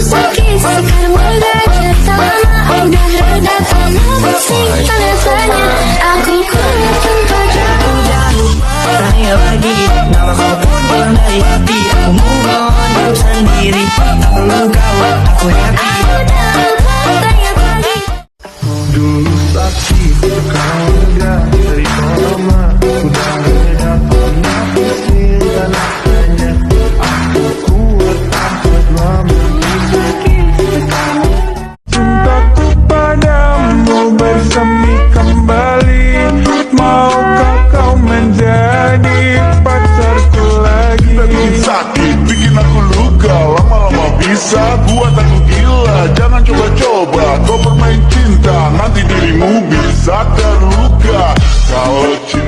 sakit, sekarang bergajah tanah. Udah reda tanah pusing, tanda tanya. Aku kuat tanpa jauh. Tanya lagi, nama kau pun pulang dari hati. Aku move on, hidup sendiri. Tak perlu kau, aku happy. Tanya lagi. Dulu sakit, sekarang lega. Dari lama, udah beda. Pernah pusing, tanah tanya. Aku kuat tanpa lama. Cintaku padamu bersemi kembali. Maukah kau menjadi pacarku lagi? Bikin sakit, bikin aku luka. Lama-lama bisa buat aku gila. Jangan coba-coba kau bermain cinta. Nanti dirimu bisa terluka. Kalau cinta